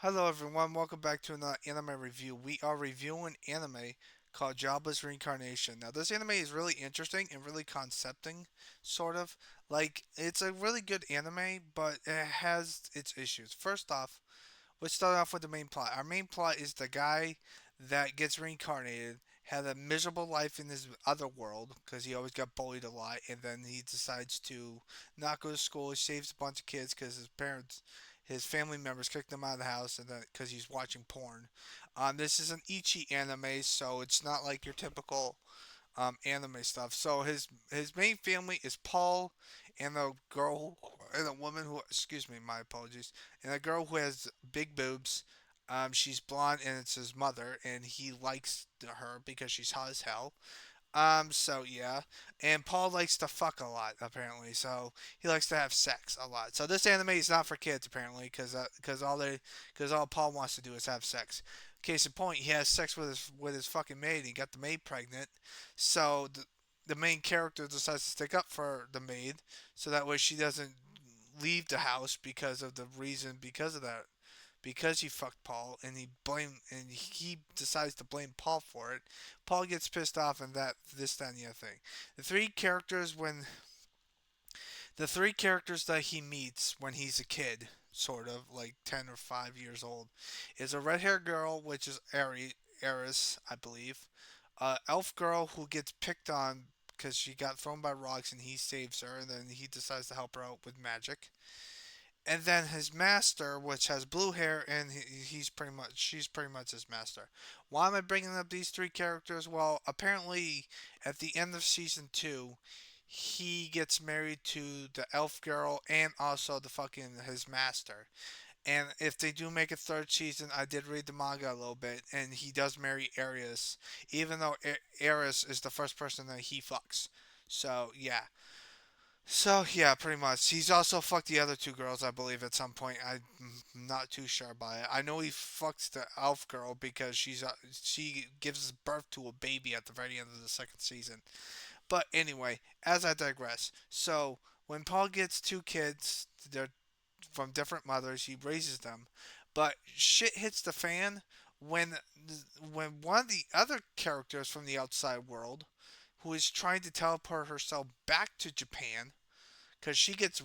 Hello everyone, welcome back to another anime review. We are reviewing anime called Jobless Reincarnation. Now this anime is really interesting and really concepting, sort of. Like, it's a really good anime, but it has its issues. First off, let's start off with the main plot. Our main plot is the guy that gets reincarnated, had a miserable life in his other world because he always got bullied a lot, and then he decides to not go to school. He saves a bunch of kids because his family members kicked him out of the house, and then because he's watching porn. This is an ichi anime, so it's not like your typical anime stuff. So his main family is Paul and a girl and a woman who, excuse me, my apologies, and a girl who has big boobs. She's blonde and it's his mother, and he likes her because she's hot as hell. So yeah, and Paul likes to fuck a lot apparently. So he likes to have sex a lot. So this anime is not for kids apparently, because all Paul wants to do is have sex. Case in point, he has sex with his fucking maid. And he got the maid pregnant. So the main character decides to stick up for the maid, so that way she doesn't leave the house because of that, because he fucked Paul, and he decides to blame Paul for it. Paul gets pissed off, and that and the other thing. The three characters when the three characters that he meets when he's a kid, sort of like 10 or 5 years old, is a red haired girl, which is Eris, I believe. Elf girl who gets picked on because she got thrown by rocks, and he saves her, and then he decides to help her out with magic. And then his master, which has blue hair, and she's pretty much his master. Why am I bringing up these three characters? Well, apparently at the end of season two, he gets married to the elf girl and also the fucking his master. And if they do make a third season, I did read the manga a little bit, and he does marry Aries, even though Aries is the first person that he fucks. So yeah, pretty much. He's also fucked the other two girls, I believe, at some point. I'm not too sure about it. I know he fucks the elf girl because she gives birth to a baby at the very end of the second season. But anyway, as I digress. So when Paul gets two kids, they're from different mothers. He raises them, but shit hits the fan when when one of the other characters from the outside world, who is trying to teleport herself back to Japan, because she gets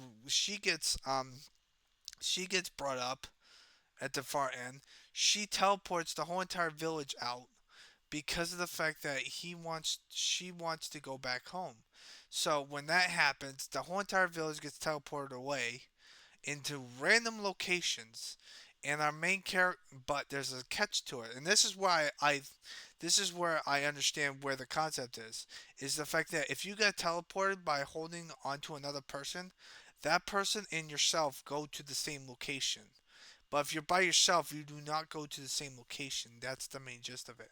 brought up at the far end. She teleports the whole entire village out because of the fact that she wants to go back home. So when that happens, the whole entire village gets teleported away into random locations, and our main character, but there's a catch to it, and this is where I understand where the concept is the fact that if you get teleported by holding onto another person, that person and yourself go to the same location. But if you're by yourself, you do not go to the same location. That's the main gist of it.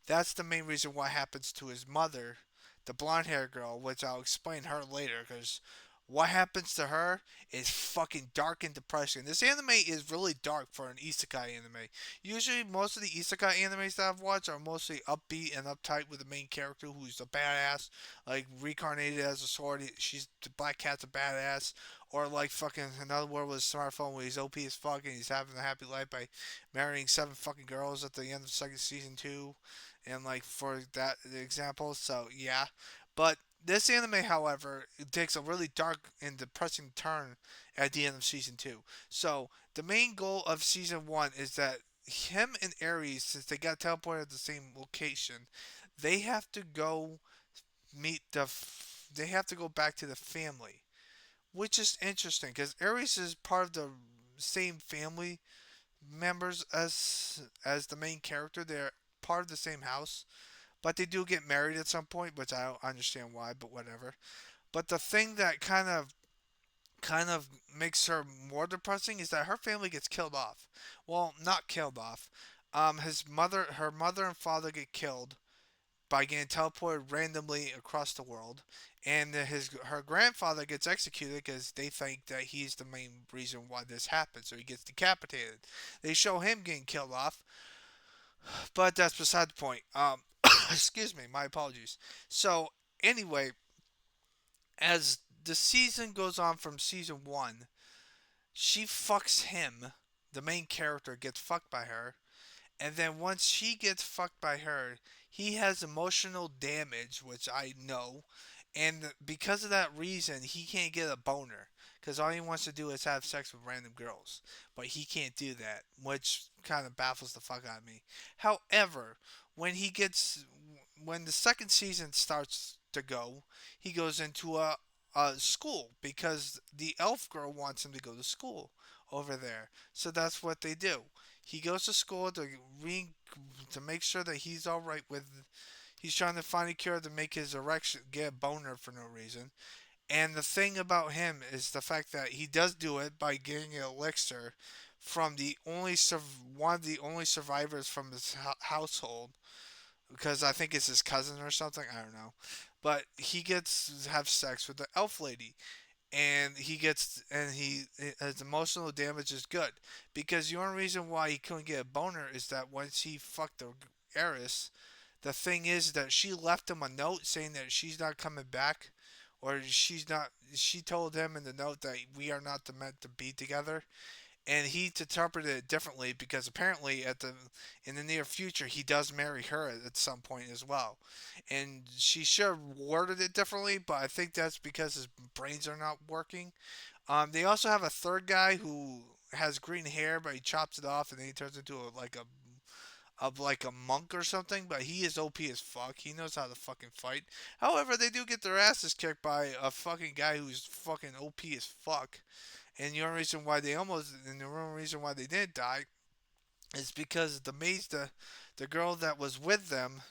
That's the main reason what happens to his mother, the blonde haired girl, which I'll explain her later, because what happens to her is fucking dark and depressing. This anime is really dark for an isekai anime. Usually, most of the isekai animes that I've watched are mostly upbeat and uptight with the main character who's a badass, like reincarnated as a sword. She's the Black Cat's a badass, or like fucking another world with a smartphone where he's OP as fuck and he's having a happy life by marrying seven fucking girls at the end of second season two, and like for that example. So yeah, but this anime, however, it takes a really dark and depressing turn at the end of season two. So the main goal of season one is that him and Aries, since they got teleported at the same location, they have to go meet they have to go back to the family, which is interesting because Aries is part of the same family members as the main character. They're part of the same house, but they do get married at some point, which I don't understand why, but whatever. But the thing that kind of makes her more depressing is that her family gets killed off. Well, not killed off. Her mother and father get killed by getting teleported randomly across the world, and her grandfather gets executed because they think that he's the main reason why this happened. So he gets decapitated. They show him getting killed off, but that's beside the point. Excuse me, my apologies. So anyway, as the season goes on from season one, she fucks him the main character gets fucked by her, and then once she gets fucked by her, he has emotional damage, which I know, and because of that reason, he can't get a boner. Because all he wants to do is have sex with random girls. But he can't do that, which kind of baffles the fuck out of me. However, when he gets. When the second season starts to go, he goes into a school because the elf girl wants him to go to school over there. So that's what they do. He goes to school to make sure that he's all right with. He's trying to find a cure to make his erection get a boner for no reason. And the thing about him is the fact that he does do it by getting an elixir from one of the only survivors from his household, because I think it's his cousin or something. I don't know, but he gets to have sex with the elf lady, and his emotional damage is good because the only reason why he couldn't get a boner is that once he fucked the heiress, the thing is that she left him a note saying that she's not coming back, or she's not. She told him in the note that we are not meant to be together, and he interpreted it differently because apparently in the near future he does marry her at some point as well, and she should have worded it differently, but I think that's because his brains are not working. They also have a third guy who has green hair, but he chops it off and then he turns into like a monk or something. But he is OP as fuck. He knows how to fucking fight. However, they do get their asses kicked by a fucking guy who's fucking OP as fuck. And the only reason why they didn't die is because the girl that was with them,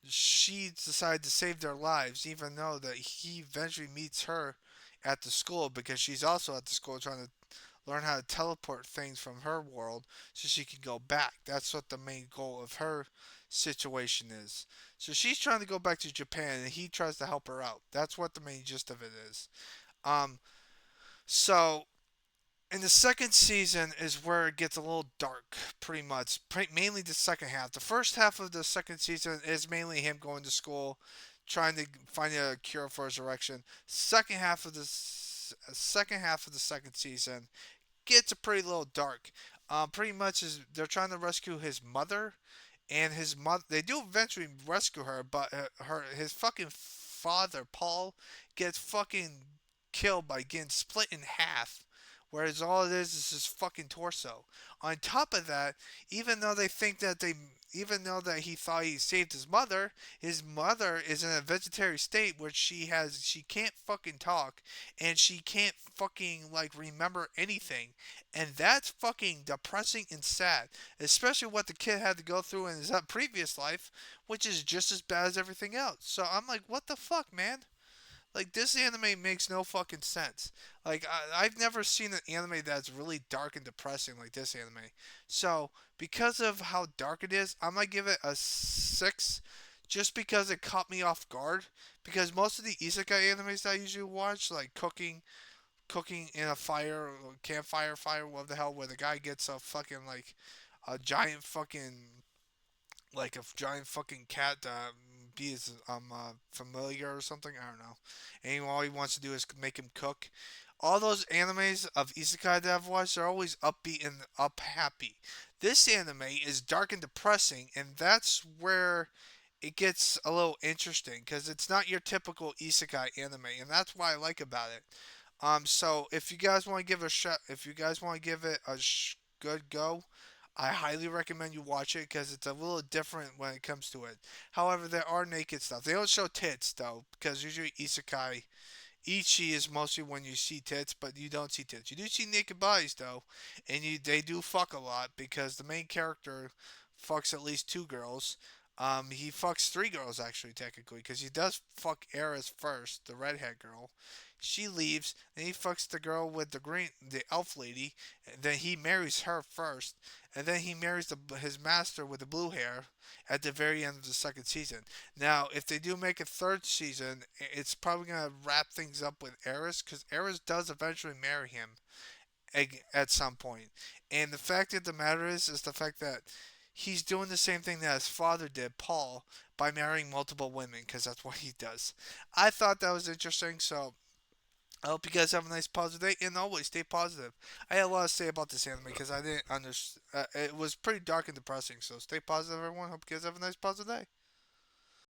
she decided to save their lives, even though that he eventually meets her at the school because she's also at the school trying to learn how to teleport things from her world so she can go back. That's what the main goal of her situation is. So she's trying to go back to Japan and he tries to help her out. That's what the main gist of it is. Um, so in the second season is where it gets a little dark, pretty much. Mainly the second half. The first half of the second season is mainly him going to school, trying to find a cure for his erection. Second half of the second season gets a pretty little dark. Pretty much is they're trying to rescue his mother, and his mother. They do eventually rescue her, but his fucking father Paul gets fucking killed by getting split in half. Whereas all it is his fucking torso. On top of that, even though they think that they, even though that he thought he saved his mother is in a vegetarian state where she can't fucking talk, and she can't fucking like remember anything, and that's fucking depressing and sad, especially what the kid had to go through in his previous life, which is just as bad as everything else. So I'm like, what the fuck, man? Like, this anime makes no fucking sense. Like, I've never seen an anime that's really dark and depressing like this anime. So because of how dark it is, I might give it a 6, just because it caught me off guard. Because most of the isekai animes that I usually watch, like cooking in a fire, or campfire fire, what the hell, where the guy gets a fucking like a giant fucking like a giant fucking cat be his familiar or something. I don't know. And all he wants to do is make him cook. All those animes of isekai that I've watched are always upbeat and up happy. This anime is dark and depressing, and that's where it gets a little interesting because it's not your typical isekai anime, and that's what I like about it. So if you guys want to give it a shot, if you guys want to give it a good go, I highly recommend you watch it because it's a little different when it comes to it. However, there are naked stuff. They don't show tits though, because usually isekai Ichi is mostly when you see tits, but you don't see tits. You do see naked bodies though, and they do fuck a lot because the main character fucks at least two girls. He fucks three girls actually technically because he does fuck Eris first, the redhead girl. She leaves, then he fucks the girl with the elf lady. And then he marries her first, and then he marries his master with the blue hair at the very end of the second season. Now, if they do make a third season, it's probably gonna wrap things up with Eris because Eris does eventually marry him at some point. And the fact of the matter is the fact that he's doing the same thing that his father did, Paul, by marrying multiple women because that's what he does. I thought that was interesting, so I hope you guys have a nice positive day, and always stay positive. I had a lot to say about this anime because I didn't understand. It was pretty dark and depressing. So stay positive, everyone. Hope you guys have a nice positive day.